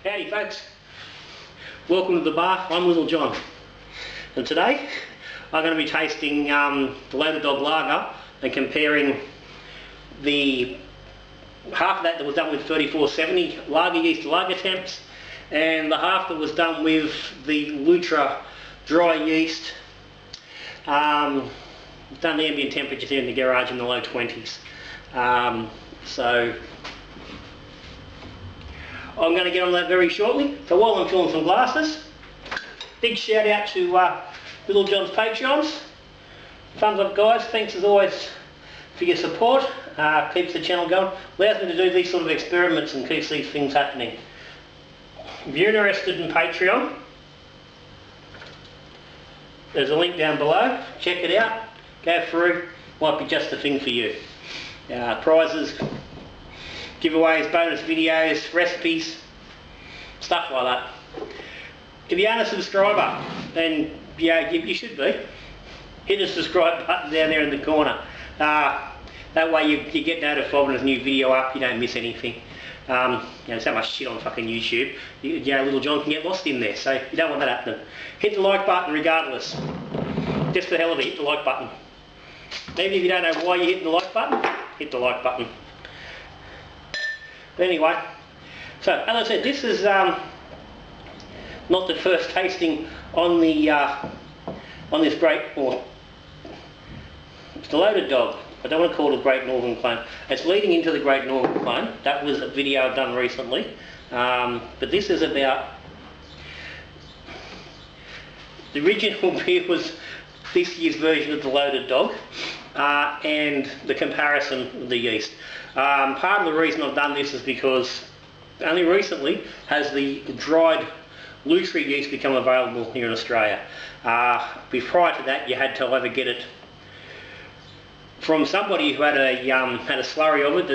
Howdy folks, welcome to the bar. I'm Little John, and today I'm going to be tasting the Loaded Dog Lager and comparing the half of that was done with 3470 lager yeast lager temps and the half that was done with the Lutra dry yeast. Done the ambient temperatures here in the garage in the low 20s. So I'm going to get on that very shortly. So while I'm filling some glasses, big shout out to Little John's Patreons. Thumbs up guys, thanks as always for your support. Keeps the channel going, allows me to do these sort of experiments and keeps these things happening. If you're interested in Patreon, there's a link down below, check it out, go through, might be just the thing for you. Prizes, giveaways, bonus videos, recipes, stuff like that. If you aren't a subscriber, then yeah, you should be. Hit the subscribe button down there in the corner. That way you get notified when there's a new video up, you don't miss anything. There's so much shit on fucking YouTube. Little John can get lost in there, so you don't want that happening. Hit the like button regardless. Just for the hell of it, hit the like button. Even if you don't know why you're hitting the like button, hit the like button. But anyway, so as I said, this is not the first tasting on the on this great, or it's the Loaded Dog. I don't want to call it a Great Northern Clone. It's leading into the Great Northern Clone. That was a video I've done recently, but this is about the original beer was this year's version of the Loaded Dog, and the comparison of the yeast. Part of the reason I've done this is because only recently has the dried Lutra yeast become available here in Australia. Prior to that, you had to either get it from somebody who had a slurry of it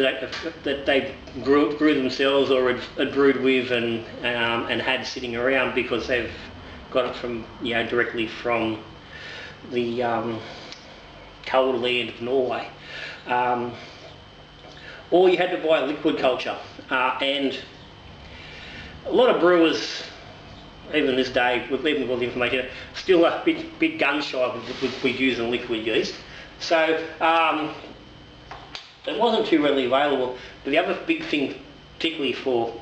that they grew themselves or had brewed with and had sitting around, because they've got it from directly from the cold land of Norway. Or you had to buy a liquid culture, and a lot of brewers, even this day, even with all the information, still a bit gun shy with using liquid yeast. So it wasn't too readily available. But the other big thing, particularly for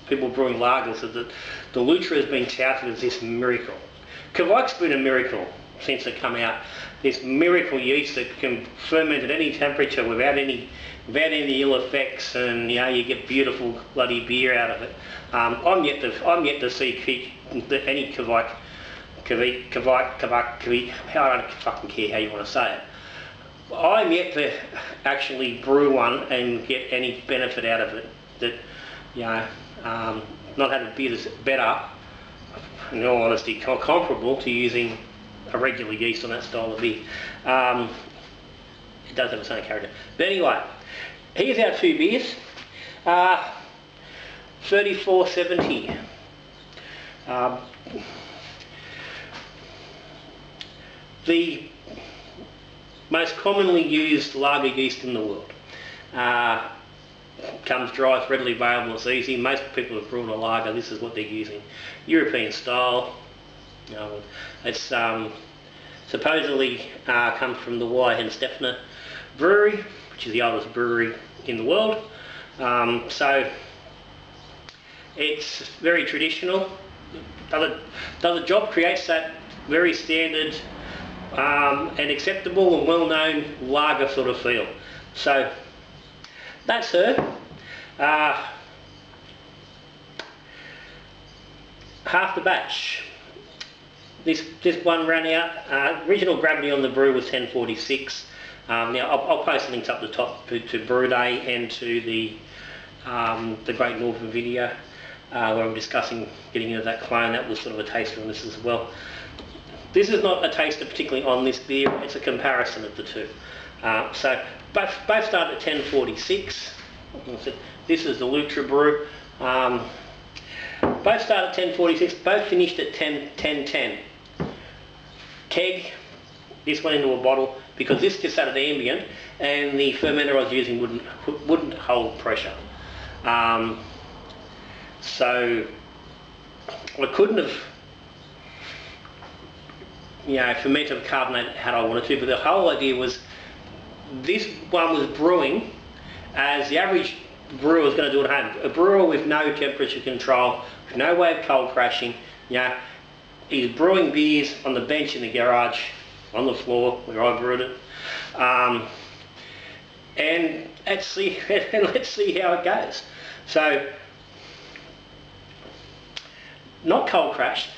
people brewing lagers, is that the Lutra has been touted as this miracle. Kveik's been a miracle since it come out. This miracle yeast that can ferment at any temperature without any ill effects, and you get beautiful bloody beer out of it. I'm yet to see any Kveik, I don't fucking care how you want to say it. I'm yet to actually brew one and get any benefit out of it. That not having beer that's better, in all honesty, comparable to using a regular yeast on that style of beer. It does have its own character. But anyway, here's our two beers. 3470. The most commonly used lager yeast in the world. Comes dry, it's readily available, it's easy. Most people have brewed a lager, this is what they're using. European style. It's supposedly comes from the Yeast brewery, which is the oldest brewery in the world. So it's very traditional. Does the job, creates that very standard and acceptable and well-known lager sort of feel. So that's her. Half the batch. This one ran out. Original gravity on the brew was 1046. Now I'll post the links up the top to Brew Day and to the Great Northern video where we're discussing getting into that clone. That was sort of a taster on this as well. This is not a taster particularly on this beer, it's a comparison of the two. So both start at 1046. This is the Lutra brew. Both start at 1046, both finished at 1010. Keg this went into a bottle because this just started ambient and the fermenter I was using wouldn't hold pressure. So I couldn't have, you know, fermented carbonate had I wanted to, but the whole idea was this one was brewing as the average brewer was going to do at home. A brewer with no temperature control, with no way of cold crashing, you know, he's brewing beers on the bench in the garage, on the floor where I brewed it, and let's see how it goes. So, not cold crashed,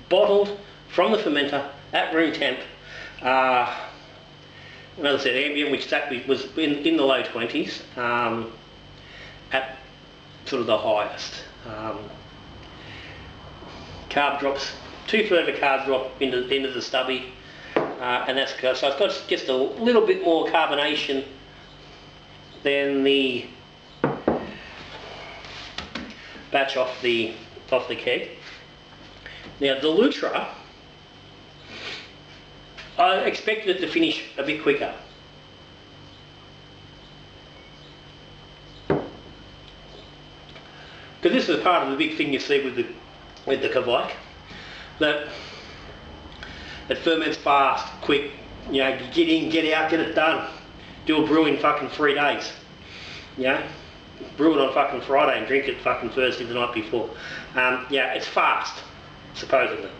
bottled from the fermenter at room temp. As I said, ambient, which was in the low 20s, at sort of the highest. Carb drops, 2/3 of a carb drop into the stubby, and that's so it's got just a little bit more carbonation than the batch off the keg. Now the Lutra, I expected it to finish a bit quicker. Because this is part of the big thing you see with the kveik, that it ferments fast, quick, you know, get in, get out, get it done. Do a brew in fucking 3 days, you know, brew it on fucking Friday and drink it fucking Thursday the night before. Yeah, it's fast, supposedly.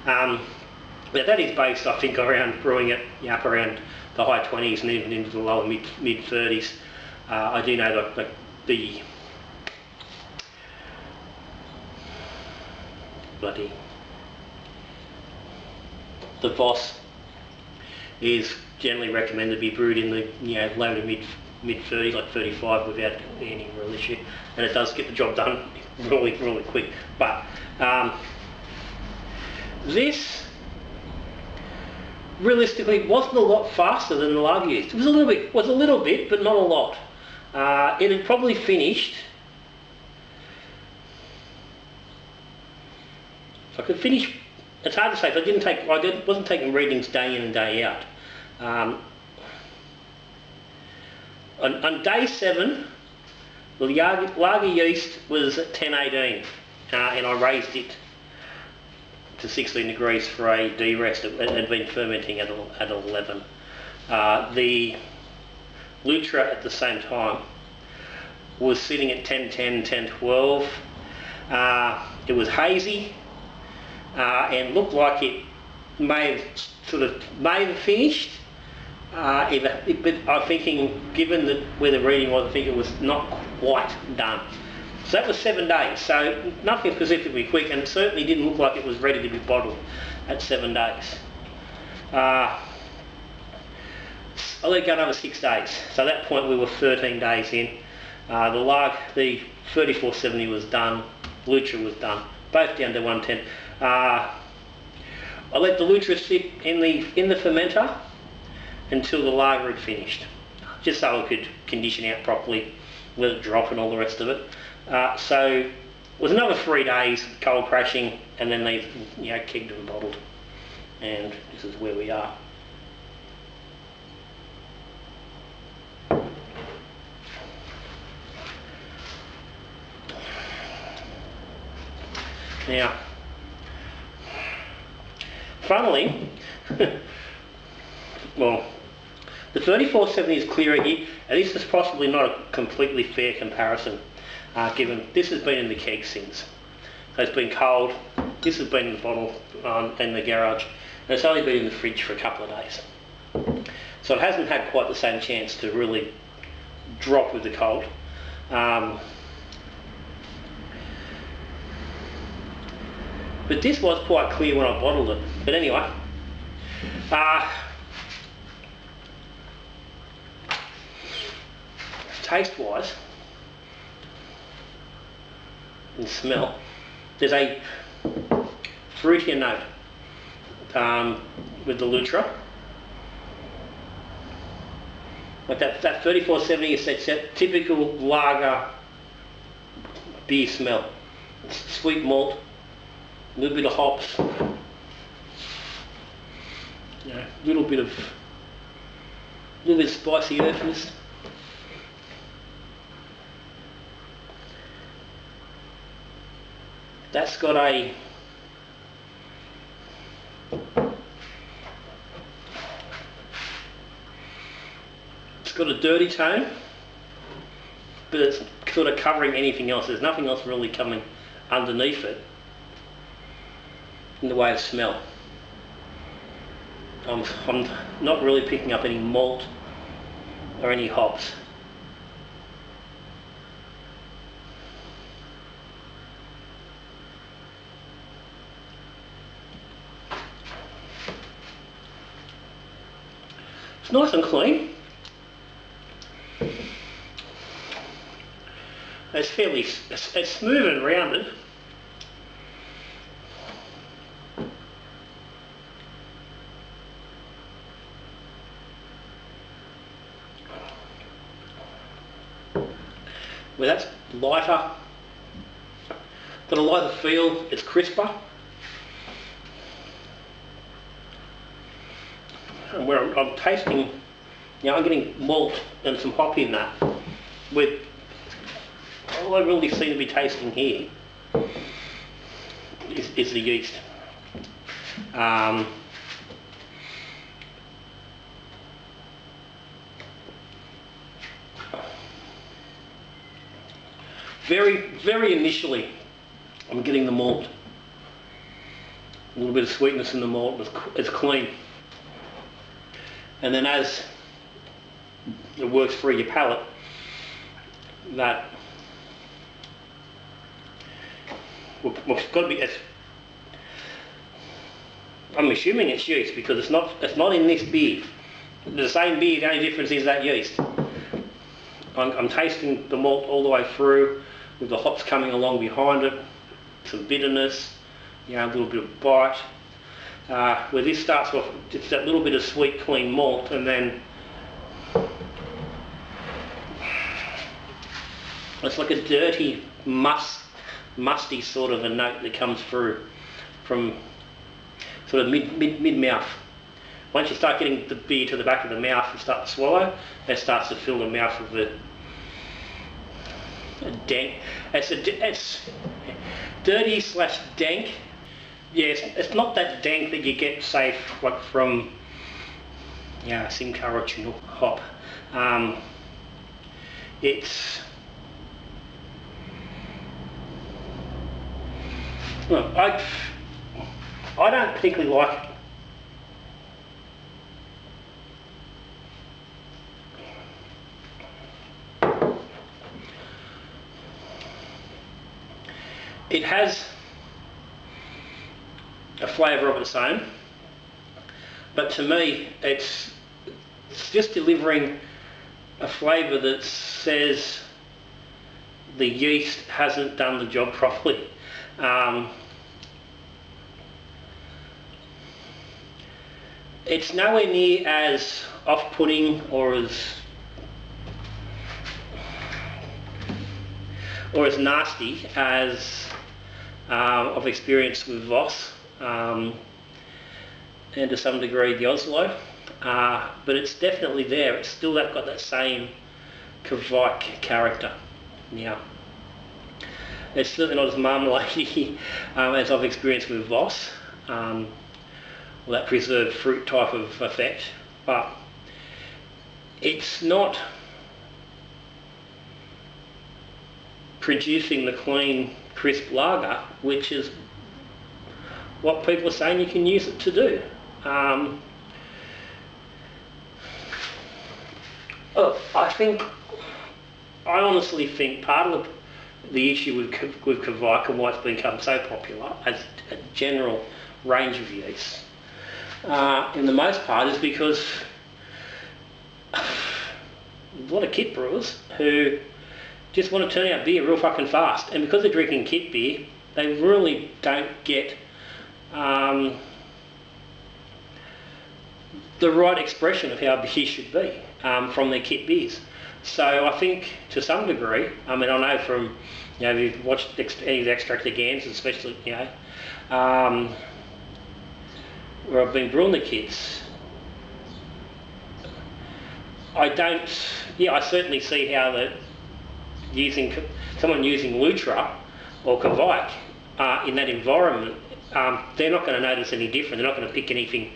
But that is based, I think, around brewing it up around the high 20s and even into the lower mid 30s. I do know that the Voss is generally recommended to be brewed in the, you know, low to mid 30s, like 35, without any real issue, and it does get the job done really quick. But this realistically wasn't a lot faster than the lager yeast. It was a little bit, but not a lot. It had probably finished. If I could finish, it's hard to say. I wasn't taking readings day in and day out. On day 7, the lager yeast was at 1018, and I raised it to 16 degrees for a de-rest. It had been fermenting at 11. The Lutra at the same time was sitting at 1010, 1012. It was hazy and looked like it may have finished. But I'm thinking, given where the reading was, I think it was not quite done. So that was 7 days, so nothing specifically quick, and it certainly didn't look like it was ready to be bottled at 7 days. I let it go another 6 days, so at that point we were 13 days in. The 3470 was done, Lutra was done, both down to 110. I let the Lutra sit in the fermenter until the lager had finished, just so I could condition out properly, let it drop and all the rest of it. So it was another 3 days cold crashing, and then they, you know, kegged and bottled, and this is where we are. Now, funnily, well, the 3470 is clearer here, and this is possibly not a completely fair comparison, given this has been in the keg since. So it's been cold, this has been in the bottle in the garage, and it's only been in the fridge for a couple of days. So it hasn't had quite the same chance to really drop with the cold. But this was quite clear when I bottled it. But anyway, taste-wise and smell, there's a fruitier note with the Lutra. Like that 3470 is that typical lager beer smell. It's sweet malt, a little bit of hops, you know, a little bit of spicy earthiness. That's got a dirty tone, but it's sort of covering anything else. There's nothing else really coming underneath it in the way of smell. I'm not really picking up any malt or any hops. It's nice and clean. It's smooth and rounded. Well, that's lighter, got a lighter feel, it's crisper. And where I'm tasting, I'm getting malt and some hop in that. With all I really seem to be tasting here is the yeast. Very initially, I'm getting the malt. A little bit of sweetness in the malt. It's clean. And then as it works through your palate, that well, it's got to be. I'm assuming it's yeast because it's not in this beer. The same beer. The only difference is that yeast. I'm tasting the malt all the way through, with the hops coming along behind it, some bitterness, a little bit of bite. Where this starts off, it's that little bit of sweet, clean malt, and then it's like a dirty, musty sort of a note that comes through from sort of mid-mouth. Once you start getting the beer to the back of the mouth and start to swallow, it starts to fill the mouth with a dank. It's dirty / dank. Yes, it's not that dank that you get, say, like from Simcoe or Chinook hop. I don't particularly like it. It has a flavour of its own, but to me it's just delivering a flavour that says the yeast hasn't done the job properly. It's nowhere near as off-putting or as nasty as I've experienced with Voss, and to some degree the Oslo, but it's definitely there. It's still got that same kveik character. Now, it's certainly not as marmalade as I've experienced with Voss, or that preserved fruit type of effect, but it's not producing the clean, crisp lager, which is what people are saying you can use it to do. I honestly think part of the issue with kveik and why it's become so popular as a general range of yeast, in the most part, is because a lot of kit brewers who just want to turn out beer real fucking fast, and because they're drinking kit beer, they really don't get the right expression of how beer should be from their kit beers. So I think to some degree, I know from, if you've watched any of the Extractor Gans, especially, where I've been brewing the kits, I certainly see how someone using Lutra or kveik in that environment, they're not going to notice any different. They're not going to pick anything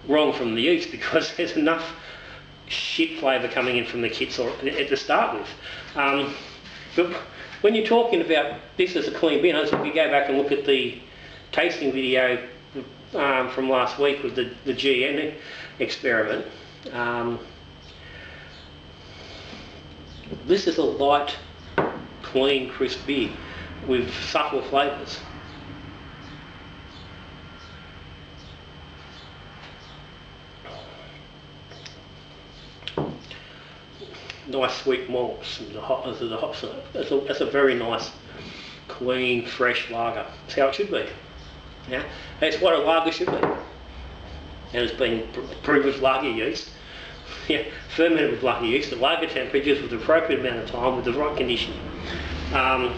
wrong from the yeast because there's enough shit flavour coming in from the kits to start with. But when you're talking about this as a clean beer, if you go back and look at the tasting video from last week with the GN experiment, this is a light, clean, crisp beer with subtle flavours. Nice sweet malts and the hops. That's a very nice, clean, fresh lager. That's how it should be. Yeah, that's what a lager should be. And it's been brewed with lager yeast. Yeah, fermented with lager yeast at lager temperatures with the appropriate amount of time with the right conditioning. And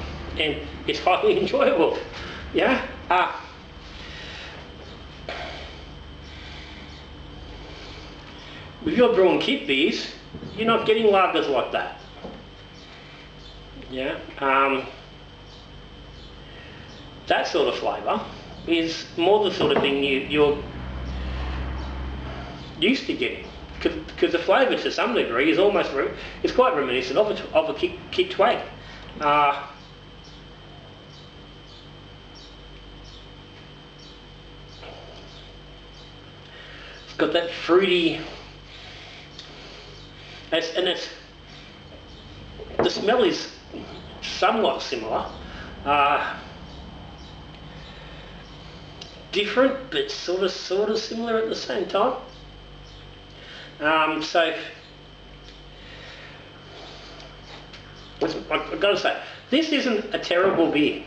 it's highly enjoyable. Yeah. With your brewing kit beers, you're not getting lagers like that. Yeah. That sort of flavour is more the sort of thing you're used to getting, because the flavour to some degree is almost it's quite reminiscent of a kit twag. It's got that fruity, and the smell is somewhat similar, different but sort of similar at the same time. So I've got to say, this isn't a terrible beer.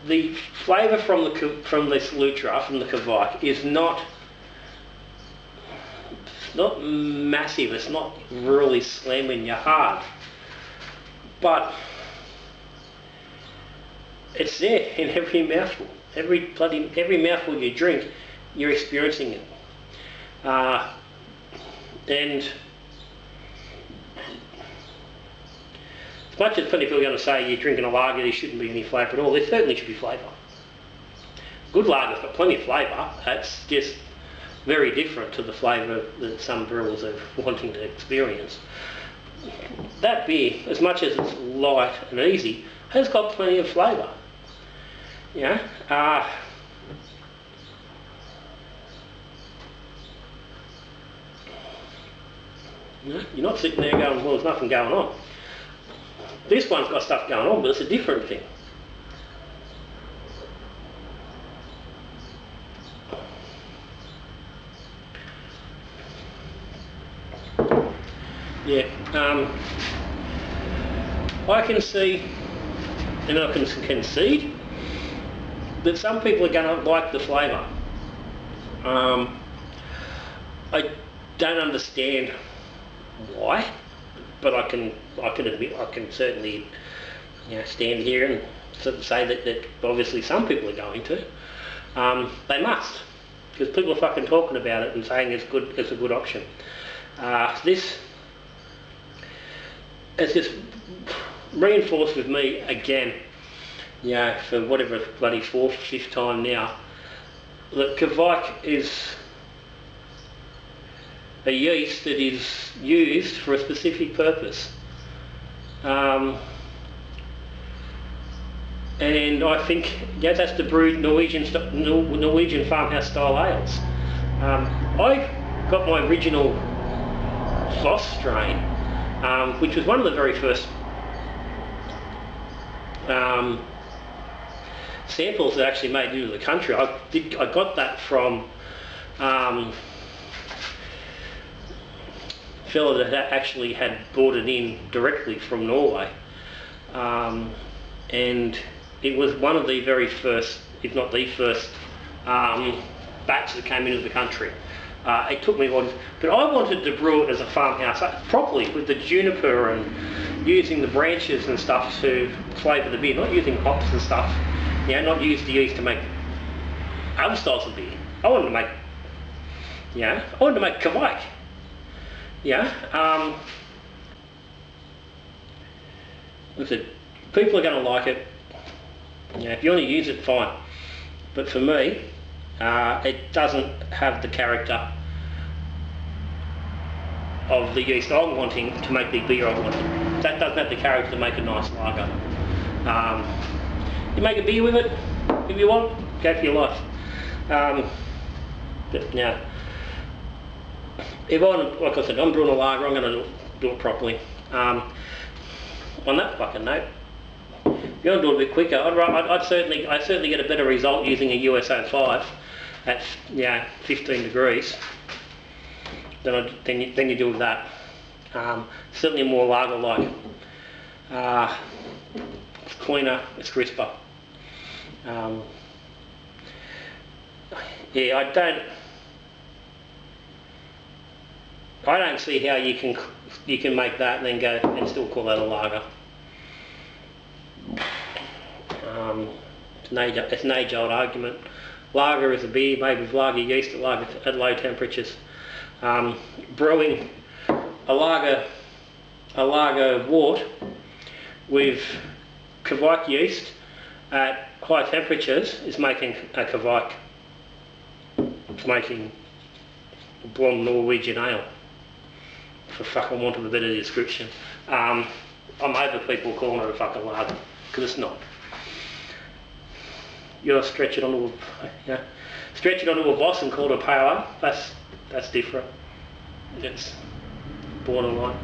The flavour from this Lutra, from the Kveik, is not massive. It's not really slamming you hard, but it's there in every mouthful. Every mouthful you drink, you're experiencing it. And as much as plenty of people are going to say you're drinking a lager, there shouldn't be any flavour at all, there certainly should be flavour. Good lager's got plenty of flavour. That's just very different to the flavour that some brewers are wanting to experience. That beer, as much as it's light and easy, has got plenty of flavour. Yeah. You're not sitting there going, well, there's nothing going on. This one's got stuff going on, but it's a different thing. Yeah, I can see, and I can concede, that some people are going to like the flavour. I don't understand why, but I can admit, I can certainly, stand here and sort of say that obviously some people are going to. They must, because people are fucking talking about it and saying it's a good option. This has just reinforced with me again, for whatever bloody 4th, 5th time now, that Kveik is a yeast that is used for a specific purpose. And I think that's to brew Norwegian farmhouse style ales. I got my original Voss strain, which was one of the very first samples that actually made it into the country. I got that from a fellow that actually had brought it in directly from Norway, and it was one of the very first, if not the first, batch that came into the country. It took me a while, but I wanted to brew it as a farmhouse properly with the juniper and using the branches and stuff to flavour the beer, not using hops and stuff. Not use the yeast to make other styles of beer. I wanted to make, Kveik. I said, people are going to like it. You know, if you want to use it, fine. But for me, it doesn't have the character of the yeast I'm wanting to make the beer I want. That doesn't have the character to make a nice lager. You make a beer with it if you want, go for your life. But now, if like I said, I'm brewing a lager, I'm going to do it properly. On that fucking note, if you want to do it a bit quicker, I'd certainly get a better result using a US-05 at 15 degrees than you do with that. Certainly more lager-like. It's cleaner, it's crisper. Yeah, I don't see how you can make that and then go and still call that a lager. It's an age-old argument. Lager is a beer made with lager yeast at low temperatures. Brewing a lager wort with kveik yeast at high temperatures is making a kveik. It's making blonde Norwegian ale, for fucking want of a better description. I'm over people calling it a fucking lager, because it's not. You're stretch it onto a boss and call it a pale ale. That's different. It's borderline.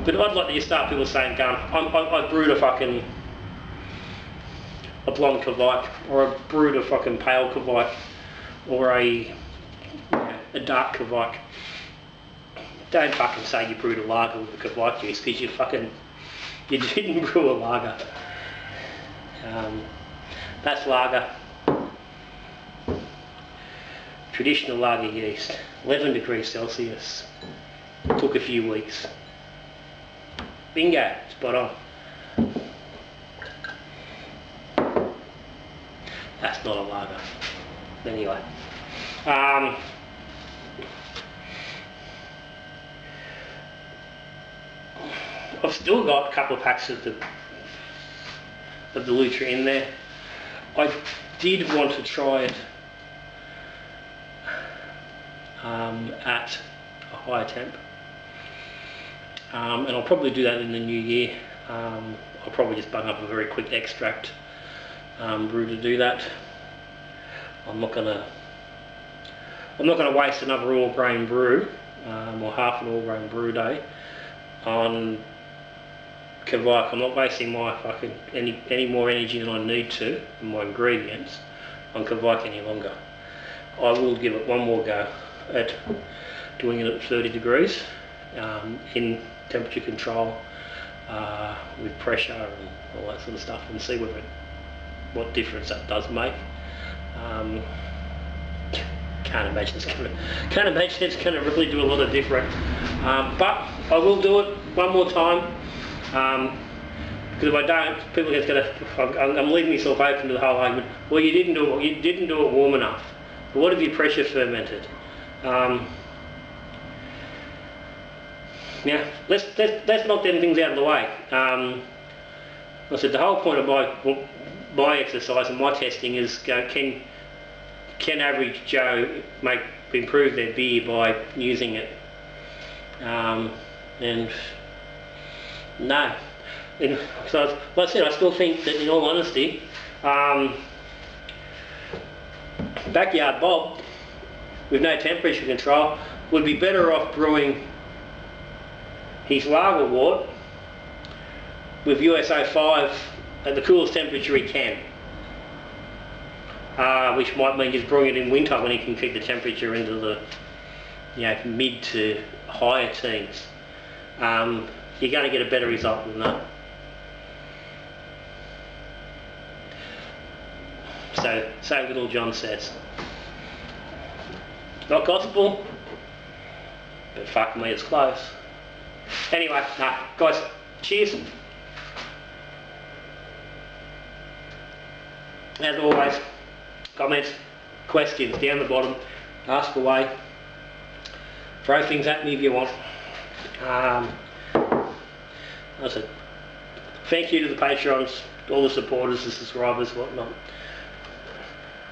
But I'd like to start people saying, I brewed a blonde kveik, or I brewed a fucking pale kveik, or a dark kveik. Don't fucking say you brewed a lager with a kveik yeast, because you didn't brew a lager. That's lager. Traditional lager yeast, 11 degrees Celsius. Took a few weeks. Bingo, spot on. That's not a lager. Anyway. I've still got a couple of packs of the Lutra in there. I did want to try it at a higher temp, and I'll probably do that in the new year. I'll probably just bung up a very quick extract brew to do that. I'm not gonna waste another all grain brew or half an all grain brew day on kveik. I'm not wasting my fucking any more energy than I need to in my ingredients on kveik any longer. I will give it one more go at doing it at 30 degrees in temperature control with pressure and all that sort of stuff, and see what difference that does make. Can't imagine it's gonna really do a lot of difference. But I will do it one more time. Because if I don't, people are gonna. I'm leaving myself open to the whole argument. Well, you didn't do it warm enough. But what if you pressure fermented? Now let's knock them things out of the way. I said the whole point of my exercise and my testing is can average Joe improve their beer by using it? And no. So like I said, I still think that in all honesty, Backyard Bob with no temperature control would be better off brewing his lager wort with US-05 at the coolest temperature he can, which might mean just brewing it in winter when he can keep the temperature into the mid to higher teens. You're going to get a better result than that. So Little John says. Not gospel, but fuck me, it's close. Anyway, guys, cheers. As always, comments, questions down the bottom, ask away, throw things at me if you want. I said, thank you to the Patreons, all the supporters, the subscribers, whatnot.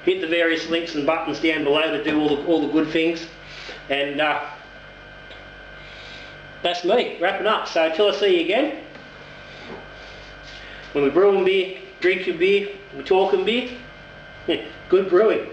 Hit the various links and buttons down below to do all the good things. And that's me, wrapping up. So until I see you again, when we're brewing beer, drinking beer, we're talking beer, good brewing.